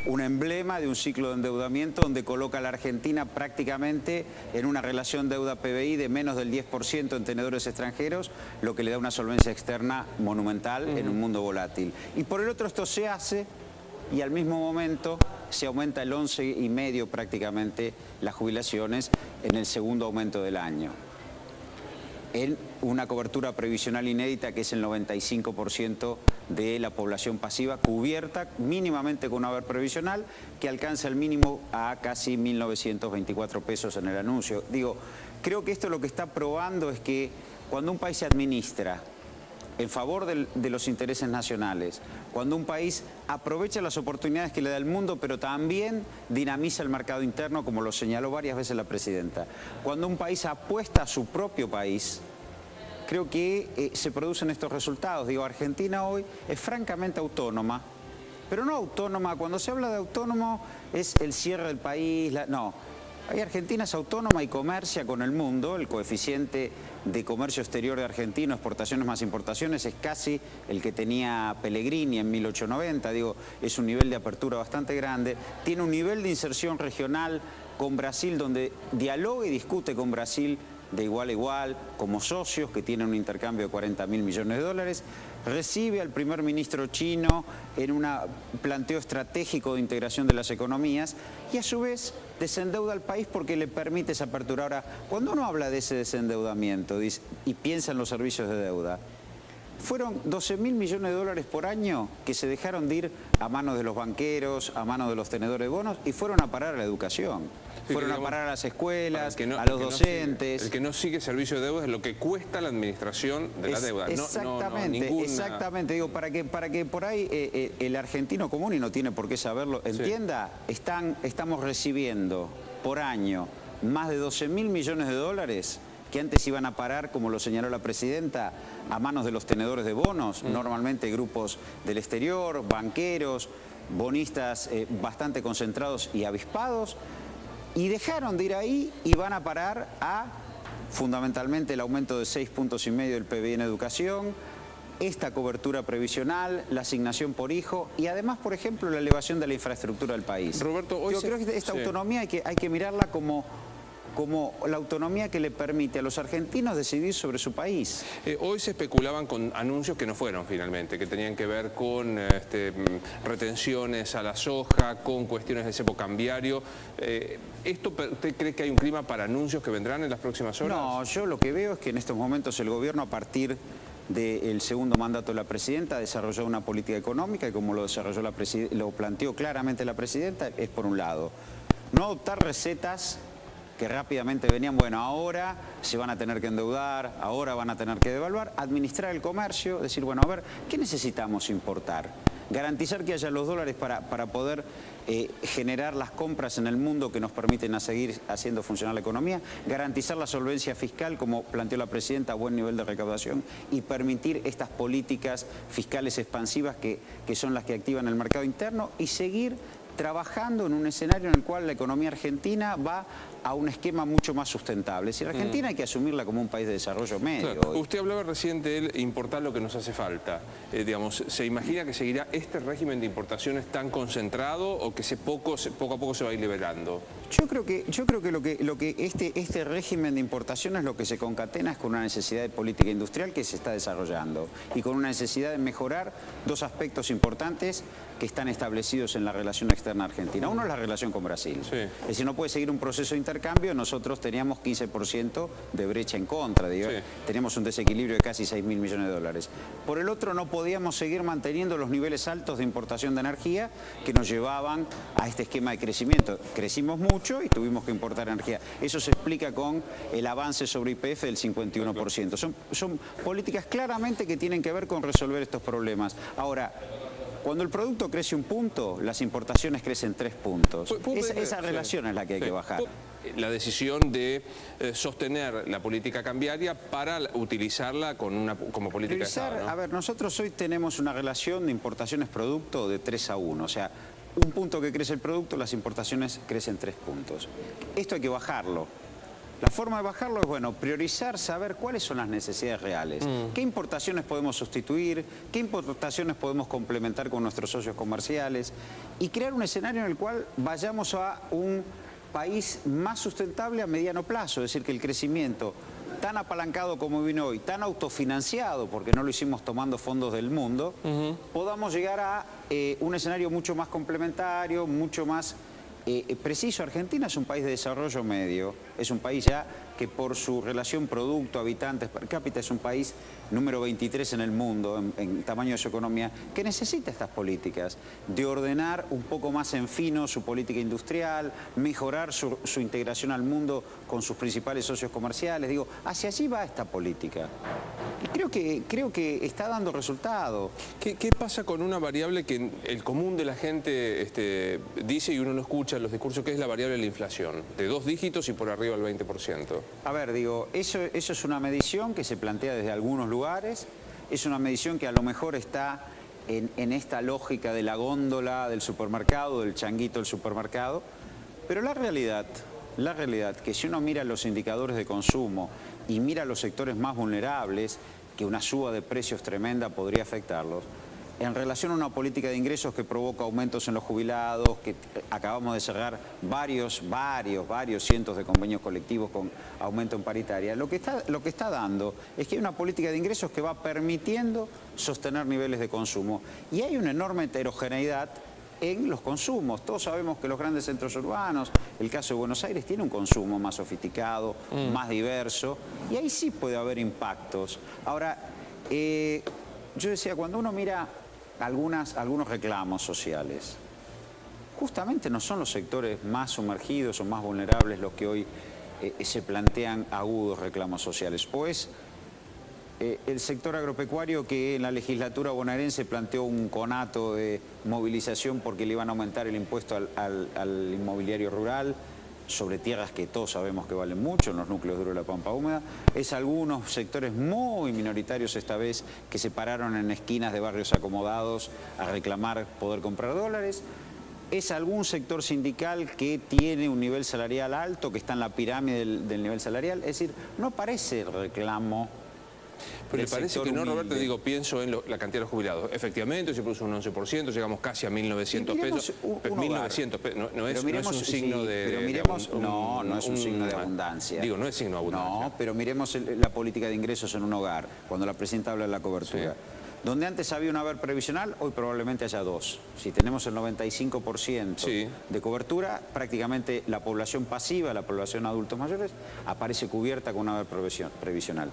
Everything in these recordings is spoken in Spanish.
un emblema de un ciclo de endeudamiento donde coloca a la Argentina prácticamente en una relación deuda-PBI de menos del 10% en tenedores extranjeros, lo que le da una solvencia externa monumental en un mundo volátil. Y por el otro esto se hace y al mismo momento se aumenta el 11,5% prácticamente las jubilaciones en el segundo aumento del año, en una cobertura previsional inédita que es el 95% de la población pasiva cubierta mínimamente con un haber previsional que alcanza el mínimo a casi 1.924 pesos en el anuncio. Digo, creo que esto lo que está probando es que cuando un país se administra en favor de los intereses nacionales, cuando un país aprovecha las oportunidades que le da el mundo, pero también dinamiza el mercado interno, como lo señaló varias veces la presidenta, cuando un país apuesta a su propio país, creo que se producen estos resultados. Digo, Argentina hoy es francamente autónoma, pero no autónoma, cuando se habla de autónomo es el cierre del país, no. Argentina es autónoma y comercia con el mundo. El coeficiente de comercio exterior de Argentina, exportaciones más importaciones, es casi el que tenía Pellegrini en 1890. Digo, es un nivel de apertura bastante grande. Tiene un nivel de inserción regional con Brasil, donde dialoga y discute con Brasil de igual a igual, como socios que tienen un intercambio de 40.000 millones de dólares. Recibe al primer ministro chino en un planteo estratégico de integración de las economías y a su vez desendeuda al país porque le permite esa apertura. Ahora, cuando uno habla de ese desendeudamiento y piensa en los servicios de deuda, fueron 12.000 millones de dólares por año que se dejaron de ir a manos de los banqueros, a manos de los tenedores de bonos y fueron a parar a la educación. Sí, fueron a parar a las escuelas, a los docentes. El que no sigue servicio de deuda es lo que cuesta la administración de la deuda. Exactamente, exactamente. Digo, para que por ahí el argentino común, y no tiene por qué saberlo, entienda, estamos recibiendo por año más de 12.000 millones de dólares que antes iban a parar, como lo señaló la presidenta, a manos de los tenedores de bonos, normalmente grupos del exterior, banqueros, bonistas bastante concentrados y avispados, y dejaron de ir ahí y van a parar a, fundamentalmente, el aumento de 6,5 puntos del PBI en educación, esta cobertura previsional, la asignación por hijo y además, por ejemplo, la elevación de la infraestructura del país. Roberto, hoy yo creo que esta autonomía hay que mirarla como la autonomía que le permite a los argentinos decidir sobre su país. Hoy se especulaban con anuncios que no fueron finalmente, que tenían que ver con retenciones a la soja, con cuestiones de cepo cambiario. ¿Usted cree que hay un clima para anuncios que vendrán en las próximas horas? No, yo lo que veo es que en estos momentos el gobierno, a partir del segundo mandato de la presidenta, desarrolló una política económica y como lo planteó claramente la presidenta, es por un lado, no adoptar recetas que rápidamente venían, bueno, ahora se van a tener que endeudar, ahora van a tener que devaluar, administrar el comercio, decir, bueno, a ver, ¿qué necesitamos importar? Garantizar que haya los dólares para poder generar las compras en el mundo que nos permiten seguir haciendo funcionar la economía, garantizar la solvencia fiscal, como planteó la presidenta, a buen nivel de recaudación y permitir estas políticas fiscales expansivas que son las que activan el mercado interno y seguir trabajando en un escenario en el cual la economía argentina va a un esquema mucho más sustentable. Es decir, Argentina hay que asumirla como un país de desarrollo medio. Claro. Usted hablaba recién de importar lo que nos hace falta. Digamos, ¿se imagina que seguirá este régimen de importaciones tan concentrado o que poco a poco se va a ir liberando? Yo creo que este régimen de importaciones lo que se concatena es con una necesidad de política industrial que se está desarrollando y con una necesidad de mejorar dos aspectos importantes que están establecidos en la relación externa argentina. Uno es la relación con Brasil. Sí. Es decir, no puede seguir un proceso de intercambio. Nosotros teníamos 15% de brecha en contra. Sí. Teníamos un desequilibrio de casi 6.000 millones de dólares. Por el otro, no podíamos seguir manteniendo los niveles altos de importación de energía que nos llevaban a este esquema de crecimiento. Crecimos mucho y tuvimos que importar energía. Eso se explica con el avance sobre YPF del 51%. Son políticas claramente que tienen que ver con resolver estos problemas. Ahora, cuando el producto crece 1 punto, las importaciones crecen 3 puntos. Esa relación es la que hay que bajar. La decisión de sostener la política cambiaria para utilizarla como política de Estado, ¿no? A ver, nosotros hoy tenemos una relación de importaciones-producto de 3-1. O sea, 1 punto que crece el producto, las importaciones crecen 3 puntos. Esto hay que bajarlo. La forma de bajarlo es, bueno, priorizar, saber cuáles son las necesidades reales. ¿Qué importaciones podemos sustituir? ¿Qué importaciones podemos complementar con nuestros socios comerciales? Y crear un escenario en el cual vayamos a un país más sustentable a mediano plazo. Es decir, que el crecimiento tan apalancado como vino hoy, tan autofinanciado, porque no lo hicimos tomando fondos del mundo, podamos llegar a un escenario mucho más complementario, mucho más preciso. Argentina es un país de desarrollo medio, es un país ya que por su relación producto, habitantes per cápita, es un país número 23 en el mundo, en tamaño de su economía, que necesita estas políticas, de ordenar un poco más en fino su política industrial, mejorar su integración al mundo con sus principales socios comerciales. Digo, hacia allí va esta política. Y creo que está dando resultado. ¿Qué pasa con una variable que el común de la gente dice y uno no escucha en los discursos, que es la variable de la inflación, de 2 dígitos y por arriba del 20%? A ver, digo, eso es una medición que se plantea desde algunos lugares, es una medición que a lo mejor está en esta lógica de la góndola del supermercado, del changuito del supermercado, pero la realidad que si uno mira los indicadores de consumo y mira los sectores más vulnerables, que una suba de precios tremenda podría afectarlos, en relación a una política de ingresos que provoca aumentos en los jubilados, que acabamos de cerrar varios cientos de convenios colectivos con aumento en paritaria, lo que está dando es que hay una política de ingresos que va permitiendo sostener niveles de consumo. Y hay una enorme heterogeneidad en los consumos. Todos sabemos que los grandes centros urbanos, el caso de Buenos Aires, tiene un consumo más sofisticado, más diverso, y ahí sí puede haber impactos. Ahora, yo decía, cuando uno mira algunos reclamos sociales, justamente no son los sectores más sumergidos o más vulnerables los que hoy se plantean agudos reclamos sociales. O es el sector agropecuario, que en la legislatura bonaerense planteó un conato de movilización porque le iban a aumentar el impuesto al inmobiliario rural sobre tierras que todos sabemos que valen mucho, en los núcleos duros de la Pampa Húmeda. Es algunos sectores muy minoritarios esta vez que se pararon en esquinas de barrios acomodados a reclamar poder comprar dólares. Es algún sector sindical que tiene un nivel salarial alto, que está en la pirámide del nivel salarial. Es decir, no parece el reclamo. Pero le parece que no, Roberto, digo, pienso en la cantidad de los jubilados. Efectivamente, se produce un 11%, llegamos casi a 1.900 pesos. 1.900 pesos, no es un signo de... Pero miremos, no es un signo de abundancia. Digo, no es signo de abundancia. No, pero miremos la política de ingresos en un hogar, cuando la presidenta habla de la cobertura. Sí. Donde antes había un haber previsional, hoy probablemente haya 2. Si tenemos el 95% de cobertura, prácticamente la población pasiva, la población adultos mayores, aparece cubierta con un haber previsional.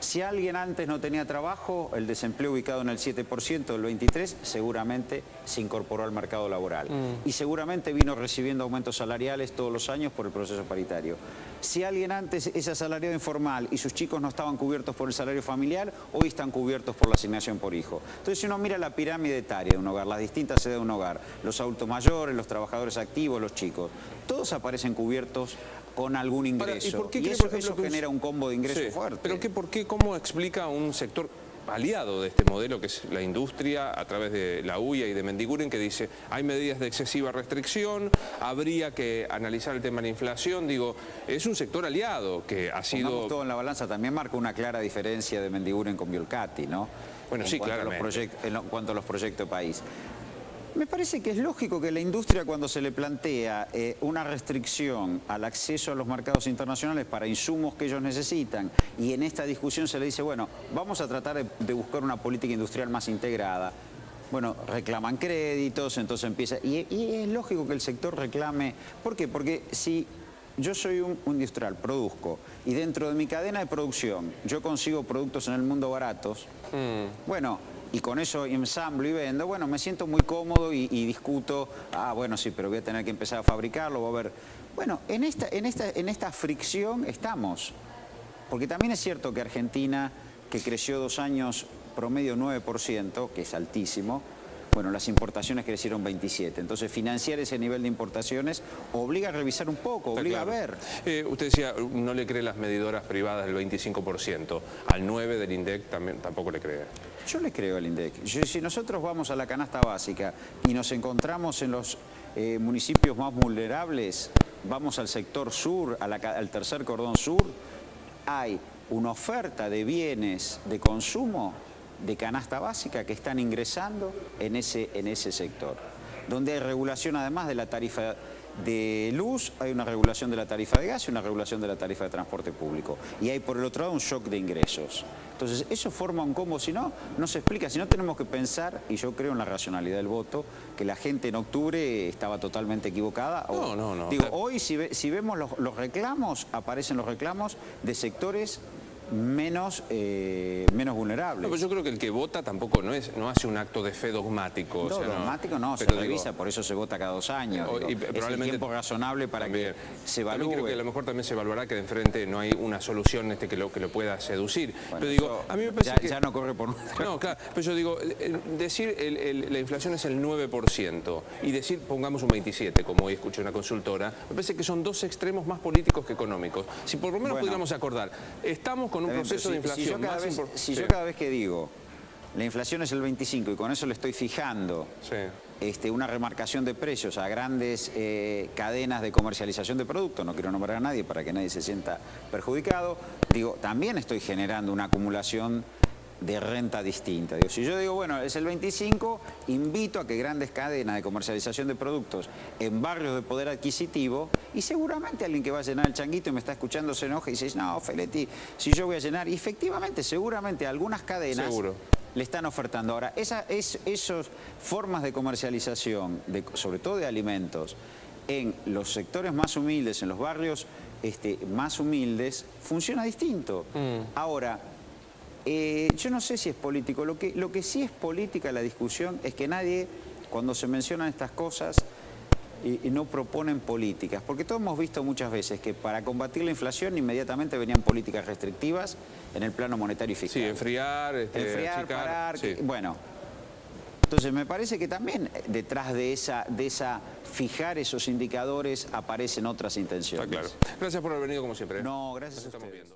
Si alguien antes no tenía trabajo, el desempleo ubicado en el 7% del 23, seguramente se incorporó al mercado laboral. Y seguramente vino recibiendo aumentos salariales todos los años por el proceso paritario. Si alguien antes es asalariado informal y sus chicos no estaban cubiertos por el salario familiar, hoy están cubiertos por la asignación por hijo. Entonces, si uno mira la pirámide etaria de un hogar, las distintas edades de un hogar, los adultos mayores, los trabajadores activos, los chicos, todos aparecen cubiertos con algún ingreso. ¿Y por qué eso genera un combo de ingresos fuerte? Pero ¿cómo explica un sector aliado de este modelo, que es la industria, a través de la UIA y de Mendiguren, que dice, hay medidas de excesiva restricción, habría que analizar el tema de la inflación? Digo, es un sector aliado que ha sido... Pongamos todo en la balanza, también marca una clara diferencia de Mendiguren con Biolcati, ¿no? Bueno, sí, claramente. En cuanto a los proyectos de país. Me parece que es lógico que la industria, cuando se le plantea una restricción al acceso a los mercados internacionales para insumos que ellos necesitan, y en esta discusión se le dice, bueno, vamos a tratar de buscar una política industrial más integrada. Bueno, reclaman créditos, entonces empieza... Y es lógico que el sector reclame... ¿Por qué? Porque si yo soy un industrial, produzco, y dentro de mi cadena de producción yo consigo productos en el mundo baratos, bueno... y con eso ensamblo y vendo, bueno, me siento muy cómodo y discuto, bueno, sí, pero voy a tener que empezar a fabricarlo, voy a ver. Bueno, en esta fricción estamos. Porque también es cierto que Argentina, que creció 2 años promedio 9%, que es altísimo, bueno, las importaciones crecieron 27%. Entonces, financiar ese nivel de importaciones obliga a revisar un poco, obliga a ver. Usted decía, no le cree las medidoras privadas del 25%. Al 9% del INDEC tampoco le cree. Yo le creo al INDEC. Si nosotros vamos a la canasta básica y nos encontramos en los municipios más vulnerables vamos al sector sur, al tercer cordón sur, hay una oferta de bienes de consumo de canasta básica que están ingresando en ese sector, donde hay regulación además de la tarifa de luz, hay una regulación de la tarifa de gas y una regulación de la tarifa de transporte público. Y hay por el otro lado un shock de ingresos. Entonces eso forma un combo, si no, no se explica. Si no, tenemos que pensar, y yo creo en la racionalidad del voto, que la gente en octubre estaba totalmente equivocada. No. Digo, hoy si vemos los reclamos, aparecen los reclamos de sectores menos vulnerables. No, pero yo creo que el que vota tampoco no hace un acto de fe dogmático. No, o sea, dogmático no, se revisa, por eso se vota cada 2 años. Y es el tiempo razonable para también, que se evalúe. También creo que a lo mejor también se evaluará que de enfrente no hay una solución que lo pueda seducir. Bueno, pero digo, a mí me parece que... Ya no corre por nuestra... No, claro, pero yo digo, decir la inflación es el 9% y decir pongamos un 27%, como hoy escuché una consultora, me parece que son dos extremos más políticos que económicos. Si por lo menos pudiéramos acordar, estamos con un proceso de inflación. Si yo cada vez que digo la inflación es el 25 y con eso le estoy fijando una remarcación de precios a grandes cadenas de comercialización de productos, no quiero nombrar a nadie para que nadie se sienta perjudicado, digo, también estoy generando una acumulación de renta distinta. Digo, si yo digo, bueno, es el 25, invito a que grandes cadenas de comercialización de productos en barrios de poder adquisitivo, y seguramente alguien que va a llenar el changuito y me está escuchando se enoja y dice, no, Feletti, si yo voy a llenar, y efectivamente, seguramente algunas cadenas le están ofertando. Ahora, esas formas de comercialización, sobre todo de alimentos, en los sectores más humildes, en los barrios más humildes, funciona distinto. Ahora, yo no sé si es político, lo que sí es política la discusión es que nadie, cuando se mencionan estas cosas, no proponen políticas, porque todos hemos visto muchas veces que para combatir la inflación inmediatamente venían políticas restrictivas en el plano monetario y fiscal. Sí, enfriar, achicar, parar, sí. Bueno, entonces me parece que también detrás de esa fijar esos indicadores aparecen otras intenciones. Está claro. Gracias por haber venido como siempre. No, gracias a ustedes.